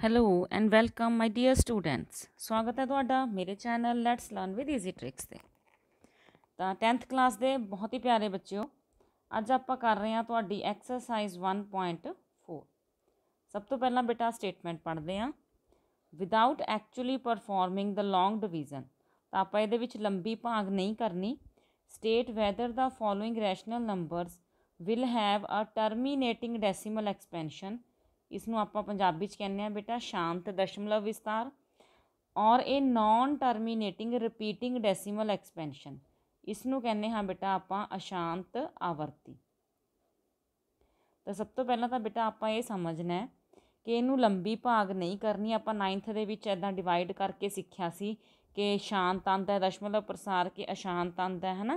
Hello and welcome my dear students. स्वागत है ਤੁਹਾਡਾ ਮੇਰੇ channel let's learn with easy tricks ਤੇ। ਤਾਂ 10th ਕਲਾਸ ਦੇ ਬਹੁਤ ਹੀ ਪਿਆਰੇ ਬੱਚਿਓ, ਅੱਜ ਆਪਾਂ ਕਰ ਰਹੇ ਹਾਂ ਤੁਹਾਡੀ ਐਕਸਰਸਾਈਜ਼ 1.4। ਸਭ ਤੋਂ ਪਹਿਲਾਂ ਬੇਟਾ ਸਟੇਟਮੈਂਟ ਪੜ੍ਹਦੇ ਹਾਂ। Without actually performing the long division, ਤਾਂ ਆਪਾਂ ਇਹਦੇ ਵਿੱਚ ਲੰਬੀ ਭਾਗ ਨਹੀਂ ਕਰਨੀ। State whether the following rational numbers will have a terminating decimal expansion. इसनों आपां पंजाबी च कहने बेटा शांत दशमलव विस्तार। और ये नॉन टर्मीनेटिंग रिपीटिंग डैसीमल एक्सपेंशन, इसनों कहने हाँ बेटा आपां अशांत आवर्ती। तो सब तो पहला तो बेटा आपां ये समझना है कि इनू लंबी भाग नहीं करनी। आपां 9th दे विच इदां डिवाइड करके सीखिया सी कि शांत आंदा है दशमलव प्रसार के अशांत आंदा है ना।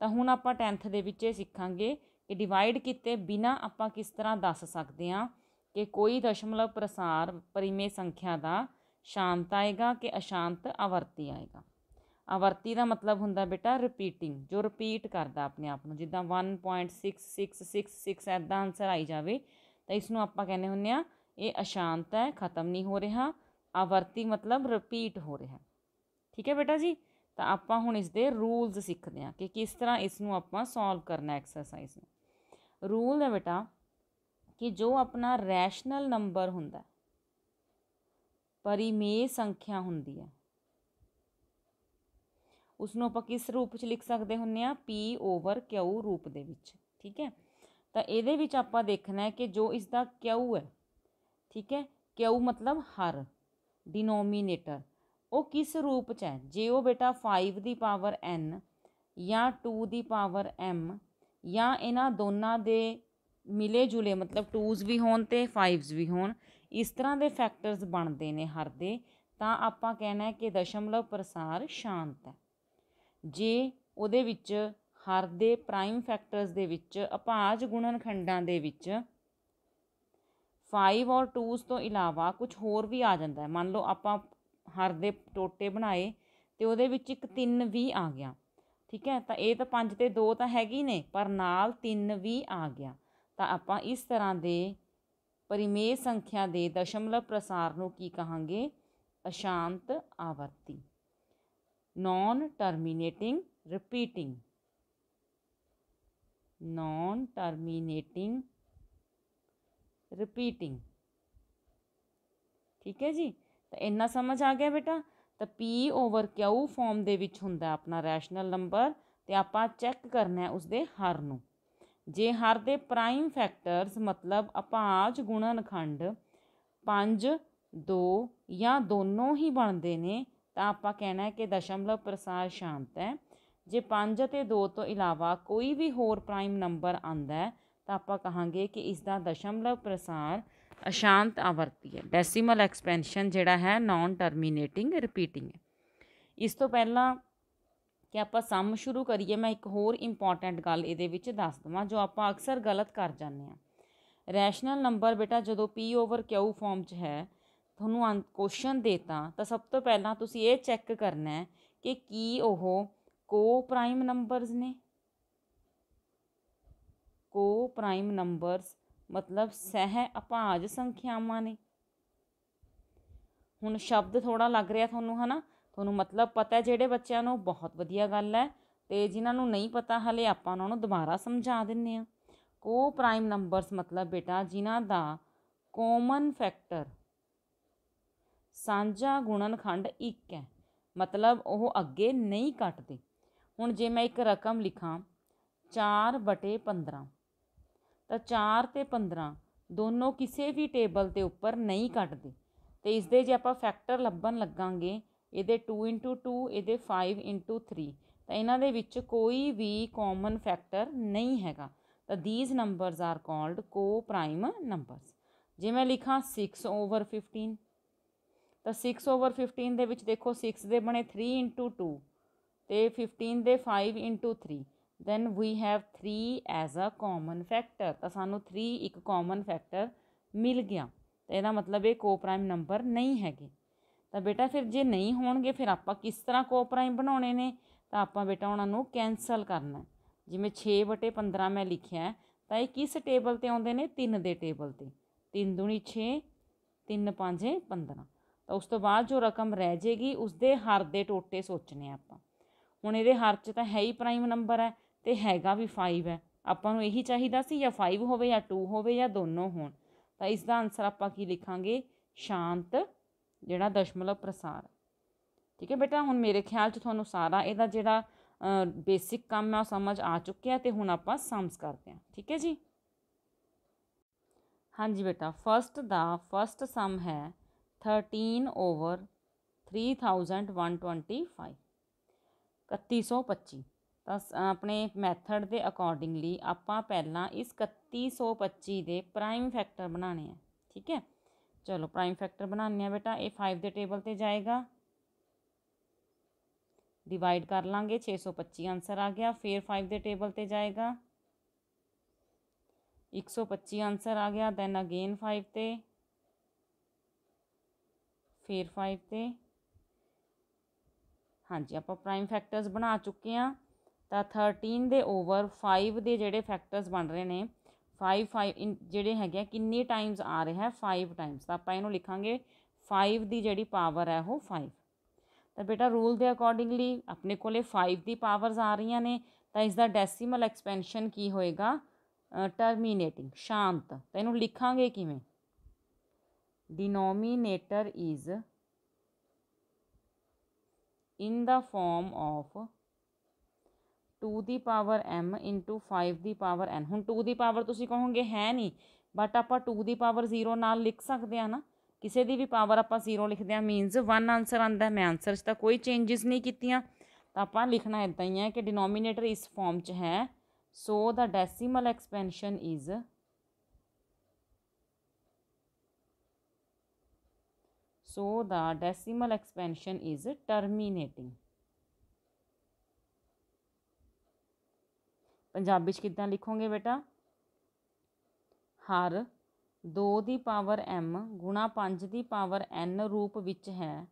तो हुण आपां 10th दे विच सीखांगे कि डिवाइड किते बिना आपां किस तरह दस सकते हाँ कि कोई दशमलव प्रसार परिमेय संख्या का शांत आएगा कि अशांत आवर्ती आएगा। आवर्ती का मतलब होंदा बेटा रिपीटिंग, जो रिपीट करता अपने आप को, जिद्दां 1.6666 ऐदा आंसर आई जाए तो इसनों आपां कहने हुंदे आ ये अशांत है, खत्म नहीं हो रहा। आवर्ती मतलब रिपीट हो रहा। ठीक है बेटा जी। तो आपां हुण इसके रूल्स सीखते हैं कि किस तरह इसनों आपां सॉल्व करना एक्सरसाइज में। रूल है बेटा कि जो अपना रैशनल नंबर हुंदा, परिमेय संख्या हुंदी है, उसनों आपां किस रूप च लिख सकते हुंदे आ, P ओवर Q रूप दे विच। ठीक है। तो इहदे विच आपां देखना है कि जो इसका Q है, ठीक है, Q मतलब हर, डिनोमीनेटर, वो किस रूप च है। जे वो बेटा 5 की पावर N या 2 की पावर M या इन्हां दोनों दे मिले जुले, मतलब 2s भी होण ते 5s भी होण, इस तरह के फैक्टर्स बनते हैं हर दे, तां आपां कहना है कि दशमलव प्रसार शांत है। जे उहदे विच हर दे प्राइम फैक्टर्स दे विच अभाज गुणनखंडां दे विच 5 और 2s तो इलावा कुछ होर भी आ जाता है। मान लो आपां हर दे टोटे बनाए तो उहदे विच एक 3 भी आ गया। ठीक है। तो ये तो 5 ते 2 तो हैगी ने, पर नाल 3 भी आ गया। तो आपां इस तरह के परिमेय संख्या के दशमलव प्रसार नूं की कहांगे, अशांत आवर्ती, non terminating repeating, non terminating repeating. ठीक है जी। तो इन्ना समझ आ गया बेटा। तो P ओवर Q फॉर्म दे विच हुंदा अपना रैशनल नंबर, तो आपां चैक करना है उसदे हर नूं। जे हर दे प्राइम फैक्टर्स मतलब अभाज गुणनखंड 5, 2 या दोनों ही बनते हैं, तो आपां कहना है कि दशमलव प्रसार शांत है। जे 5 ते 2 तो इलावा कोई भी होर प्राइम नंबर आंदा है, तो आपां कहांगे कि इसका दशमलव प्रसार अशांत आवर्ती है। डेसीमल एक्सपेंशन जिहड़ा है नॉन टर्मीनेटिंग रिपीटिंग है। इस तो पहला कि आप सम शुरू करिए, मैं एक होर इंपॉर्टेंट गल ये दस देवां जो आप अक्सर गलत कर जाते हैं। रैशनल नंबर बेटा जो P ओवर Q फॉर्म च है, थोनों क्वेश्चन देता तो सब तो पहला तुसीं ये चैक करना है कि की ओह को प्राइम नंबरस ने। को प्राइम नंबरस मतलब सह अभाज संख्यावां ने। हुण शब्द थोड़ा लग रहा थोनों, है ना, थोनों मतलब पता है। जिहड़े बच्चों नूं बहुत वधिया गल है, तो जिन्होंने नहीं पता हले आपां उन्हां नूं दोबारा समझा दिंदे आ। को प्राइम नंबरस मतलब बेटा जिन्हां दा कॉमन फैक्टर सांझा गुणनखंड 1 है, मतलब वो अगे नहीं कटते। हुण जे मैं एक रकम लिखां 4/15, तो 4 ते 15 दोनों किसी भी टेबल के उपर नहीं कटते। तो इसके जे आपां फैक्टर लभन लगांगे, ये 2 × 2, ये 5 × 3, तो इन्हां दे विच कोई भी कॉमन फैक्टर नहीं हैगा। तो दीज नंबरस आर कॉल्ड को प्राइम नंबरस। जे मैं लिखा 6 ओवर 15, तो 6 ओवर 15 दे विच देखो 6 दे बने 3 × 2 तो 15 दे 5 × 3, then we have 3 as a common factor. तो सानू 3 एक कॉमन फैक्टर मिल गया। तो यदा मतलब ये को प्राइम नंबर नहीं हैगे। तो बेटा फिर जे नहीं होणगे फिर आपां किस तरह को प्राइम बनाने ने, तो आपां बेटा उन्होंने कैंसल करना। जिवें 6/15 मैं लिखिया है, तो ये किस टेबल ते आउंदे ने, 3 दे टेबल ते। 3 दूनी 6, 3 5 15। ਤਾਂ ਉਸ ਤੋਂ ਬਾਅਦ ਜੋ ਰਕਮ ਰਹਿ ਜਾਏਗੀ ਉਸਦੇ ਹਰ ਦੇ ਟੋਟੇ ਸੋਚਣੇ ਆਪਾਂ। ਹੁਣ ਇਹਦੇ ਹਰ 'ਚ ਤਾਂ ਹੈ ਹੀ ਪ੍ਰਾਈਮ ਨੰਬਰ ਹੈ ਅਤੇ ਹੈਗਾ ਵੀ 5 ਹੈ। ਆਪਾਂ ਨੂੰ ਇਹੀ ਚਾਹੀਦਾ ਸੀ ਜਾਂ 5 ਹੋਵੇ ਜਾਂ 2 ਹੋਵੇ ਜਾਂ ਦੋਨੋਂ ਹੋਣ। ਤਾਂ ਇਸ ਦਾ ਆਨਸਰ ਆਪਾਂ ਕੀ ਲਿਖਾਂਗੇ? ਸ਼ਾਂਤ ਜਿਹੜਾ ਦਸ਼ਮਲਵ ਪ੍ਰਸਾਰ। ਠੀਕ ਹੈ ਬੇਟਾ, ਹੁਣ ਮੇਰੇ ਖਿਆਲ 'ਚ ਤੁਹਾਨੂੰ ਸਾਰਾ ਇਹਦਾ ਜਿਹੜਾ ਬੇਸਿਕ ਕੰਮ ਹੈ ਉਹ ਸਮਝ ਆ ਚੁੱਕਿਆ ਅਤੇ ਹੁਣ ਆਪਾਂ ਸਮਸ ਕਰਦੇ ਹਾਂ। ਠੀਕ ਹੈ ਜੀ। ਹਾਂਜੀ ਬੇਟਾ, ਫਸਟ ਸਮ ਹੈ 13/3125 3125। ਤਾਂ ਆਪਣੇ ਮੈਥਡ ਦੇ ਅਕੋਰਡਿੰਗਲੀ ਆਪਾਂ ਪਹਿਲਾਂ ਇਸ 3125 ਦੇ ਪ੍ਰਾਈਮ ਫੈਕਟਰ ਬਣਾਉਣੇ ਆ। ਠੀਕ ਹੈ, ਚਲੋ ਪ੍ਰਾਈਮ ਫੈਕਟਰ ਬਣਾਉਂਦੇ ਹਾਂ ਬੇਟਾ। ਇਹ 5 ਦੇ ਟੇਬਲ 'ਤੇ ਜਾਏਗਾ, डिवाइड कर लाँगे, 625 आंसर आ गया। फिर 5 के टेबल ते जाएगा, 125 आंसर आ गया। दैन अगेन 5 ते, फिर 5 ते। हाँ जी, आप प्राइम फैक्टर्स बना चुके हैं। तो 13 के ओवर 5 के जोड़े फैक्टर्स बन रहे हैं, 5 जोड़े है किन्नी टाइम्स आ रहा है? 5 टाइम्स। तो आप इनू लिखांगे 5 की जी पावर है वो 5। तो बेटा रूल के अकॉर्डिंगली अपने को 5 की पावर्स आ रही ने, तो इसका डेसीमल एक्सपेंशन की होएगा? टर्मीनेटिंग, शांत। तो इनू लिखांगे किवें? Denominator is in the form of 2 की पावर m इंटू 5 की पावर n। हुण 2 की पावर तुसीं कहोगे है नहीं, बट आप 2 की पावर 0 नाल लिख सकते हैं ना। किसी की भी पावर आप 0 लिखते हैं मीनस 1 आंसर आता है। मैं आंसर तो कोई चेंजिस नहीं कीतियां, तो आप लिखना इदा ही है कि डिनोमीनेटर इस फॉर्म च है, so the decimal expansion is terminating. Punjabi च किदां लिखोगे बेटा? हर 2 की पावर m गुणा 5 की पावर n रूप विच है,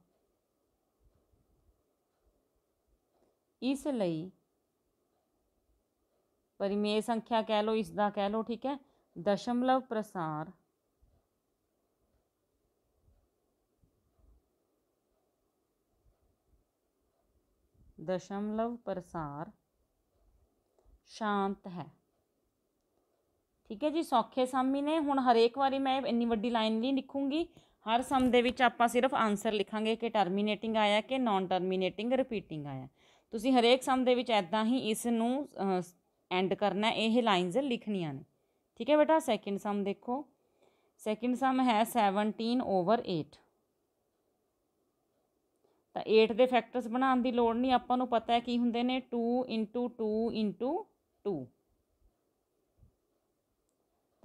इसलिए परिमेय संख्या कह लो, इसका कह लो। ठीक है, दशमलव प्रसार शांत है। ठीक है जी, सौखे सम ही ने। हुण हरेक बारी मैं इन्नी वड्डी लाइन नहीं लिखूँगी, हर सम दे विच आपां सिर्फ आंसर लिखांगे कि टर्मीनेटिंग आया कि नॉन टर्मीनेटिंग रिपीटिंग आया। तुसीं हरेक सम दे विच ऐदां ही इसनूं एंड करना, यह लाइनस लिखनियां ने। ठीक है बेटा, सैकेंड सम देखो। सैकेंड सम है 17/8। तो 8 के फैक्टर्स बनाने की लोड़ नहीं, आपां नूं पता है की हुंदे ने 2 इंटू 2 इंटू 2।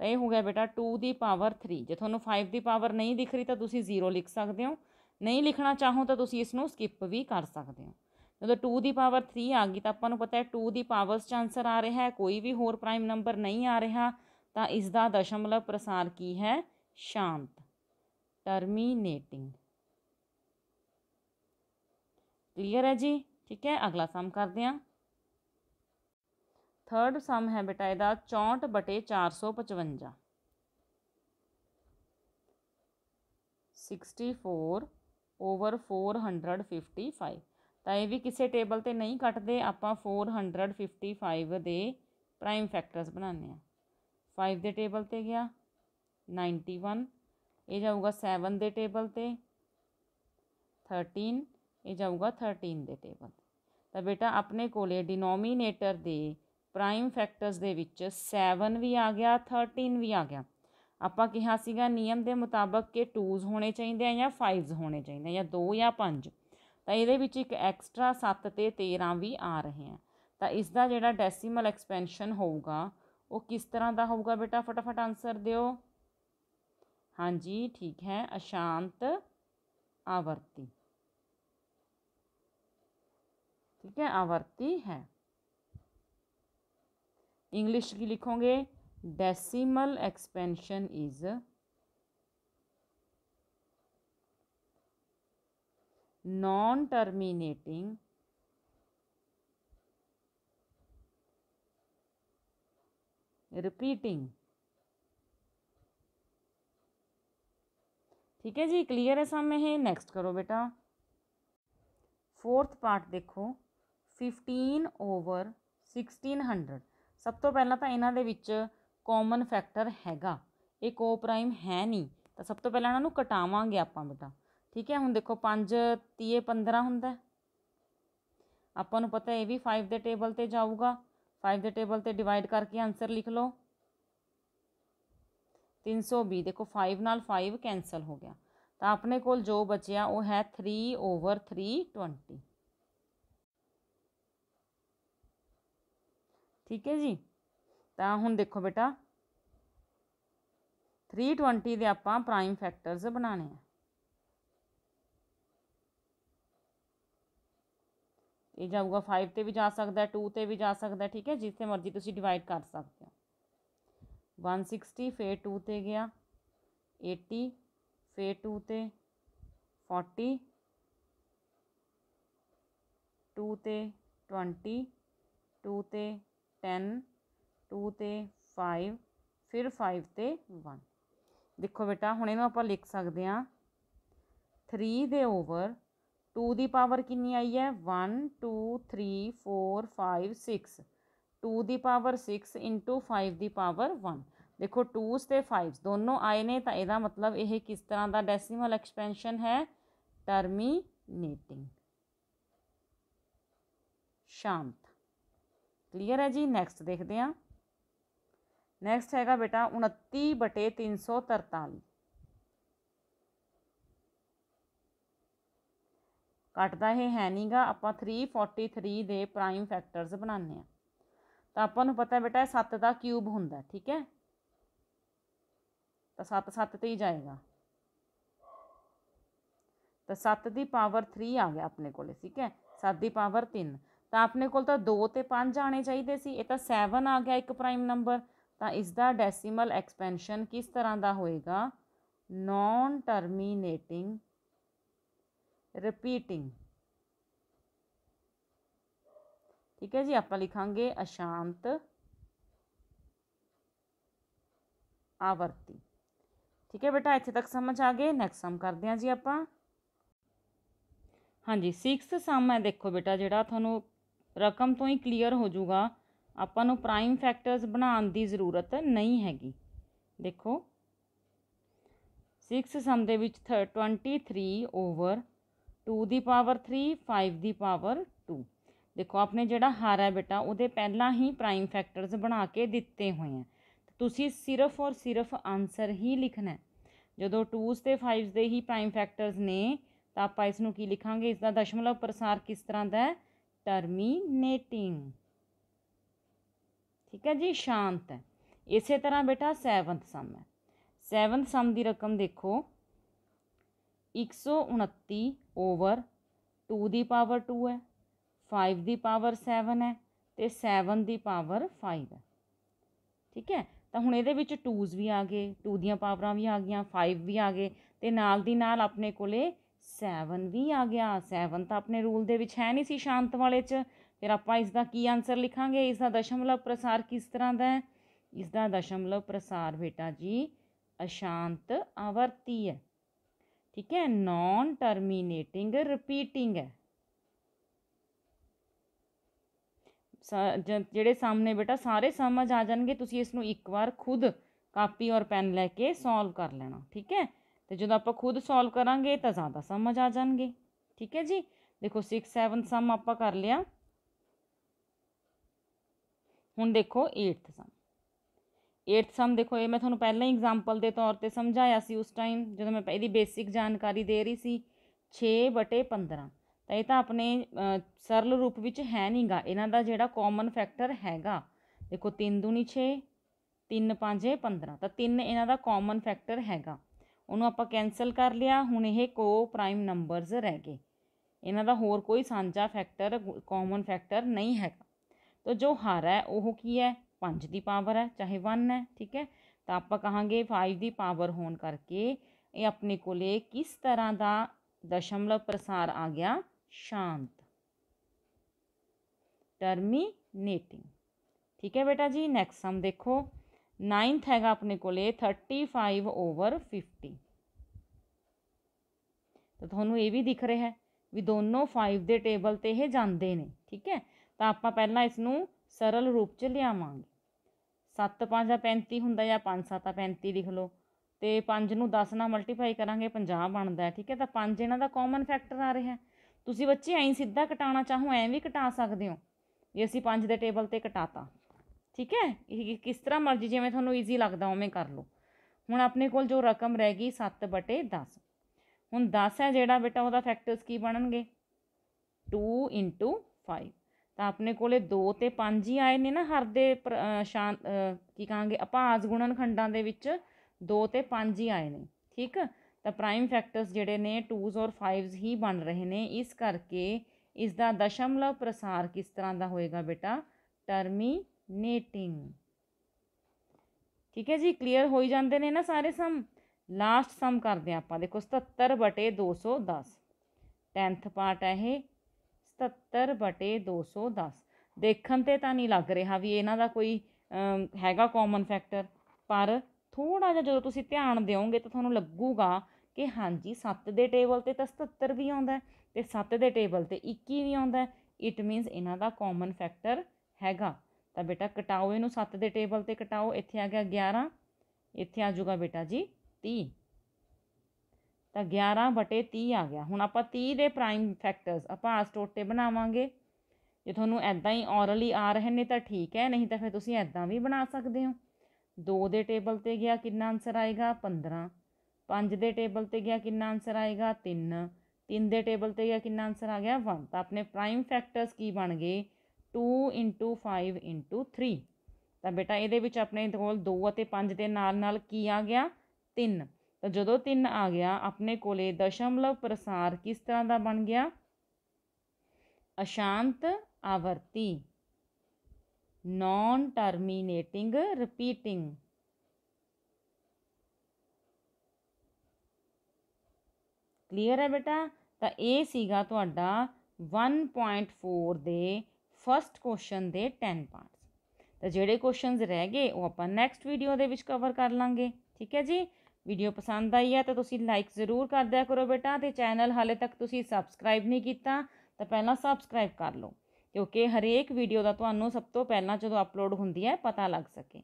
तो यह हो गया बेटा 2 की पावर 3। जो थोनों 5 की पावर नहीं दिख रही तो तुसीं 0 लिख सकते हो, नहीं लिखना चाहो तो तुसीं इसनूं स्किप भी कर सकते हो। जो 2 की पावर 3 आ गई तो आपां नूं पता है 2 की पावर्स च आंसर आ रहा है, कोई भी होर प्राइम नंबर नहीं आ रहा। तो इसका दशमलव प्रसार की है? शांत, टर्मीनेटिंग। क्लीयर है जी? ठीक है, अगला सम करते हैं। थर्ड सम है बेटा ਇਹਦਾ 64/455, 64/455। तो यह भी किसी टेबल ते नहीं कटते, आप 455 के प्राइम फैक्टर्स बनाने। 5 के टेबल ते गया 91, ये जाऊगा 7 के टेबल ते 13, ये जाऊगा 13 के टेबल। तो बेटा अपने कोले डिनोमीनेटर दे प्राइम फैक्टर्स दे विच 7 भी आ गया, 13 भी आ गया। आपां कहा सीगा नियम के मुताबक कि 2s होने चाहिए या 5s होने चाहिए, या 2 या 5। तो ये एक एक्सट्रा 7 ते 13 भी आ रहे हैं। तो इसका जोड़ा डेसीमल एक्सपेंशन होगा वो किस तरह का होगा बेटा? फटाफट आंसर दिओ। हाँ जी ठीक है, अशांत आवर्ती। ठीक है, आवर्ती है। इंग्लिश की लिखोगे? Decimal expansion is non terminating repeating. ठीक है जी, क्लीयर है सम ये। नैक्सट करो बेटा, फोर्थ पार्ट देखो 15/1600। सब तो पहला तो इन्हां दे विच कॉमन फैक्टर हैगा, ये को प्राइम है नहीं, तो सब तो पहला इन्हां नूं कटावांगे आपां बेटा। ठीक है, हुण देखो 5 तीए 15 हुंदा, आपां नूं पता ये भी 5 के टेबल ते जाऊगा। 5 के टेबल ते डिवाइड करके आंसर लिख लो 320। देखो 5 नाल 5 कैंसल हो गया, तो अपने कोल जो बचिया वो है 3/320। ठीक है जी, तो हुण देखो बेटा 320 के आपां प्राइम फैक्टर्स बनाने हैं। ये जाऊगा 5 ते भी जा सकता है, 2 ते भी जा सकता है। ठीक है, जिथे मर्जी तुसीं डिवाइड कर सकते हो। 160 फिर 2 ते गया 80, फिर 2 ते 40, 2 ते 20, 2 ते 10, 2 ते 5, फिर 5 ते 1। देखो बेटा हुण इहनूं आपां लिख सकते हैं 3 दे ओवर 2 की पावर कितनी आई है 1 2 3 4 5 6, 2 की पावर 6 इंटू 5 की पावर 1। देखो 2s ते 5 दोनों आए ने, तो यह मतलब यह किस तरह का डेसीमल एक्सपेंशन है, टर्मीनेटिंग, शांत। क्लीयर है जी। नैक्सट देखते हैं, नैक्सट हैगा बेटा 29/343। कटदा ये है नहीं गा, आपां 343 के प्राइम फैक्टर्स बनाने हैं। तो आपां नूं पता है बेटा 7 का क्यूब हुंदा। ठीक है, तो 7 7 ते ही जाएगा, तो 7 की पावर 3 आ गया अपने को। ठीक है, 7 की पावर 3, तो अपने को 2 ते 5 आने चाहिए सी, ये तो 7 आ गया एक प्राइम नंबर। तो इसका डेसीमल एक्सपेंशन किस तरह का होएगा, नॉन टर्मीनेटिंग रिपीटिंग। ठीक है जी, आप लिखांगे अशांत आवर्ती। ठीक है बेटा, इत्थे तक समझ आ गए। नैक्सट सम करते हैं जी आप। हाँ जी, 6th सम है। देखो बेटा जिहड़ा तुहानूं रकम तो ही क्लीयर हो जूगा, आपां नूं प्राइम फैक्टर्स बनाने की जरूरत नहीं हैगी। देखो 6th सम दे विच 23/2 की पावर 3 5 की पावर 2। देखो आपने जिहड़ा हर है बेटा उहदे पहला ही प्राइम फैक्टर्स बना के दिते हुए हैं, तुसीं सिर्फ और सिर्फ आंसर ही लिखना है। जो 2s ते 5s के ही प्राइम फैक्टर्स ने, तो आप इसनूं की लिखांगे, इसका दशमलव प्रसार किस तरह का है, टर्मीनेटिंग। ठीक है जी, शांत है। इस तरह बेटा 7th सम है। 7th सम की रकम देखो 129/2 की पावर 2 है, 5 की पावर 7 है, तो 7 की पावर 5 है। ठीक है, तो हुण इहदे विच 2s भी आ गए, 2 दी पावरां भी आ गई, 5 भी आ गए, तो नाल दी नाल अपने कोले 7 भी आ गया। 7 तो अपने रूल दे विच है नहीं सी शांत वाले च, फिर आपां इसका की आंसर लिखांगे, इसका दशमलव प्रसार किस तरह का है, इसका दशमलव प्रसार बेटा जी अशांत आवर्ती है। ठीक है, नॉन टर्मीनेटिंग रिपीटिंग है। ਜਿਹੜੇ ਸਾਹਮਣੇ बेटा सारे समझ आ जाएंगे, ਤੁਸੀਂ ਇਸ ਨੂੰ ਇੱਕ ਵਾਰ खुद कापी और पेन लैके सॉल्व कर लेना। ठीक है, तो जो आप खुद सॉल्व करांगे तो ज़्यादा समझ आ जाएंगे। ठीक है जी, देखो 6 7 सम आप कर लिया। हुण देखो 8th सम। 8th सम देखो ये मैं थोड़ा पहले ही एग्जाम्पल के तौर पर समझाया सी उस टाइम जो मैं यदी बेसिक जानकारी दे रही सी। 6/15 तो ये तो अपने सरल रूप में है नहीं गा, इन्हां दा जिहड़ा कॉमन फैक्टर हैगा, देखो 3 दूनी 6 3 5 15, तो 3 इन्हां दा कॉमन फैक्टर हैगा, उन्होंने आपां कैंसल कर लिया। हुण ये को प्राइम नंबरस रह गए, इन्हां दा होर कोई साझा फैक्टर कॉमन फैक्टर नहीं हैगा। तो जो हर है वह की है 5 की पावर है, चाहे 1 है। ठीक है, तो आप कहांगे 5 की पावर होने करके ये अपने कोले किस तरह का दशमलव प्रसार आ गया, शांत, टर्मीनेटिंग। ठीक है बेटा जी, नैक्सट सम देखो 9th हैगा अपने कोले 35/50। ਤਾਂ ਤੁਹਾਨੂੰ ਇਹ ਵੀ ਦਿਖ ਰਿਹਾ ਵੀ ਦੋਨੋਂ 5 ਦੇ ਟੇਬਲ 'ਤੇ ਇਹ ਜਾਂਦੇ ਨੇ। ਠੀਕ ਹੈ, ਤਾਂ ਆਪਾਂ ਪਹਿਲਾਂ ਇਸ ਨੂੰ ਸਰਲ ਰੂਪ 'ਚ ਲਿਆਵਾਂਗੇ। 7 5 35 ਹੁੰਦਾ ਜਾਂ 5 7 35 ਲਿਖ ਲਓ, ਅਤੇ 5 ਨੂੰ 10 ਨਾਲ ਮਲਟੀਪਲਾਈ ਕਰਾਂਗੇ 50 ਬਣਦਾ। ਠੀਕ ਹੈ, ਤਾਂ 5 ਇਹਨਾਂ ਦਾ ਕਾਮਨ ਫੈਕਟਰ ਆ ਰਿਹਾ। ਤੁਸੀਂ ਬੱਚੇ ਐਂ ਸਿੱਧਾ ਕਟਾਉਣਾ ਚਾਹੋ ਐਂ ਵੀ ਕਟਾ ਸਕਦੇ ਹੋ ਵੀ ਅਸੀਂ 5 ਦੇ ਟੇਬਲ 'ਤੇ ਕਟਾਤਾ। ਠੀਕ ਹੈ, ਇਹ ਕਿਸ ਤਰ੍ਹਾਂ ਮਰਜ਼ੀ ਜਿਵੇਂ ਤੁਹਾਨੂੰ ਈਜ਼ੀ ਲੱਗਦਾ ਉਵੇਂ ਕਰ ਲਓ। ਹੁਣ ਆਪਣੇ ਕੋਲ ਜੋ ਰਕਮ ਰਹਿ ਗਈ 7/10। ਹੁਣ 10 ਹੈ ਜਿਹੜਾ ਬੇਟਾ ਉਹਦਾ ਫੈਕਟਰਸ ਕੀ ਬਣਨਗੇ 2 × 5। ਤਾਂ ਆਪਣੇ ਕੋਲੇ 2 ਅਤੇ 5 ਹੀ ਆਏ ਨੇ ਨਾ ਹਰ ਦੇ ਕੀ ਕਹਾਂਗੇ ਅਭਾਜ ਗੁਣਨ ਖੰਡਾਂ ਦੇ ਵਿੱਚ 2 ਅਤੇ 5 ਹੀ ਆਏ ਨੇ। ਠੀਕ, ਤਾਂ ਪ੍ਰਾਈਮ ਫੈਕਟਰਸ ਜਿਹੜੇ ਨੇ 2s ਔਰ 5s ਹੀ ਬਣ ਰਹੇ ਨੇ। ਇਸ ਕਰਕੇ ਇਸ ਦਾ ਦਸ਼ਮਲਵ ਪ੍ਰਸਾਰ ਕਿਸ ਤਰ੍ਹਾਂ ਦਾ ਹੋਏਗਾ ਬੇਟਾ ਟਰਮੀਨੇਟਿੰਗ। ਠੀਕ ਹੈ ਜੀ, ਕਲੀਅਰ ਹੋਈ ਜਾਂਦੇ ਨੇ ਨਾ ਸਾਰੇ ਸਮ। ਲਾਸਟ ਸਮ ਕਰਦੇ ਹਾਂ ਆਪਾਂ, ਦੇਖੋ 77/210 10th ਪਾਰਟ ਹੈ ਇਹ 77/210। ਦੇਖਣ 'ਤੇ ਤਾਂ ਨਹੀਂ ਲੱਗ ਰਿਹਾ ਵੀ ਇਹਨਾਂ ਦਾ ਕੋਈ ਹੈਗਾ ਕਾਮਨ ਫੈਕਟਰ, ਪਰ ਥੋੜ੍ਹਾ ਜਿਹਾ ਜਦੋਂ ਤੁਸੀਂ ਧਿਆਨ ਦਿਓਗੇ ਤਾਂ ਤੁਹਾਨੂੰ ਲੱਗੂਗਾ ਕਿ ਹਾਂਜੀ 7 ਦੇ ਟੇਬਲ 'ਤੇ ਤਾਂ 77 ਵੀ ਆਉਂਦਾ ਅਤੇ 7 ਦੇ ਟੇਬਲ 'ਤੇ 21 ਵੀ ਆਉਂਦਾ। ਇਟ ਮੀਨਸ ਇਹਨਾਂ ਦਾ ਕਾਮਨ ਫੈਕਟਰ ਹੈਗਾ। ਤਾਂ ਬੇਟਾ ਕਟਾਓ ਇਹਨੂੰ 7 ਦੇ ਟੇਬਲ 'ਤੇ ਕਟਾਓ। ਇੱਥੇ ਆ ਗਿਆ 11, ਇੱਥੇ ਆ ਜਾਊਗਾ ਬੇਟਾ ਜੀ 30। ਤਾਂ 11/30 ਆ ਗਿਆ। ਹੁਣ ਆਪਾਂ 30 ਦੇ ਪ੍ਰਾਈਮ ਫੈਕਟਰਸ ਅਭਾਜ ਟੋਟੇ ਬਣਾਵਾਂਗੇ। ਜੇ ਤੁਹਾਨੂੰ ਇੱਦਾਂ ਹੀ ਔਰਲੀ ਆ ਰਹੇ ਨੇ ਤਾਂ ਠੀਕ ਹੈ, ਨਹੀਂ ਤਾਂ ਫਿਰ ਤੁਸੀਂ ਇੱਦਾਂ ਵੀ ਬਣਾ ਸਕਦੇ ਹੋ। 2 ਦੇ ਟੇਬਲ 'ਤੇ ਗਿਆ ਕਿੰਨਾ ਆਨਸਰ ਆਏਗਾ 15। 5 ਦੇ ਟੇਬਲ 'ਤੇ ਗਿਆ ਕਿੰਨਾ ਆਨਸਰ ਆਏਗਾ 3। 3 ਦੇ ਟੇਬਲ 'ਤੇ ਗਿਆ ਕਿੰਨਾ ਆਨਸਰ ਆ ਗਿਆ 1। ਤਾਂ ਆਪਣੇ ਪ੍ਰਾਈਮ ਫੈਕਟਰਸ ਕੀ ਬਣ ਗਏ 2 × 5 × 3। ਤਾਂ ਬੇਟਾ ਇਹਦੇ ਵਿੱਚ ਆਪਣੇ ਕੋਲ 2 ਅਤੇ 5 ਦੇ ਨਾਲ ਨਾਲ ਕੀ ਆ ਗਿਆ 3। ਤਾਂ ਜਦੋਂ 3 ਆ ਗਿਆ ਆਪਣੇ ਕੋਲੇ ਦਸ਼ਮਲਵ ਪ੍ਰਸਾਰ ਕਿਸ ਤਰ੍ਹਾਂ ਦਾ ਬਣ ਗਿਆ ਅਸ਼ਾਂਤ ਆਵਰਤੀ ਨੌਨ ਟਰਮੀਨੇਟਿੰਗ ਰਿਪੀਟਿੰਗ। ਕਲੀਅਰ ਹੈ ਬੇਟਾ। ਤਾਂ ਇਹ ਸੀਗਾ ਤੁਹਾਡਾ 1.4 ਦੇ ਫਸਟ ਕੁਐਸਚਨ ਦੇ 10 ਪਾਰਟਸ। ਤਾਂ ਜਿਹੜੇ ਕੁਐਸਚਨਸ ਰਹਿ ਗਏ ਉਹ ਆਪਾਂ ਨੈਕਸਟ ਵੀਡੀਓ ਦੇ ਵਿੱਚ ਕਵਰ ਕਰ ਲਾਂਗੇ। ਠੀਕ ਹੈ ਜੀ, ਵੀਡੀਓ ਪਸੰਦ ਆਈ ਹੈ ਤਾਂ ਤੁਸੀਂ ਲਾਈਕ ਜ਼ਰੂਰ ਕਰ ਦਿਆ ਕਰੋ ਬੇਟਾ, ਅਤੇ ਚੈਨਲ ਹਾਲੇ ਤੱਕ ਤੁਸੀਂ ਸਬਸਕ੍ਰਾਈਬ ਨਹੀਂ ਕੀਤਾ ਤਾਂ ਪਹਿਲਾਂ ਸਬਸਕ੍ਰਾਈਬ ਕਰ ਲਓ, ਕਿਉਂਕਿ ਹਰੇਕ ਵੀਡੀਓ ਦਾ ਤੁਹਾਨੂੰ ਸਭ ਤੋਂ ਪਹਿਲਾਂ ਜਦੋਂ ਅਪਲੋਡ ਹੁੰਦੀ ਹੈ ਪਤਾ ਲੱਗ ਸਕੇ।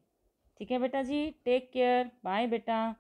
ਠੀਕ ਹੈ ਬੇਟਾ ਜੀ, ਟੇਕ ਕੇਅਰ, ਬਾਏ ਬੇਟਾ।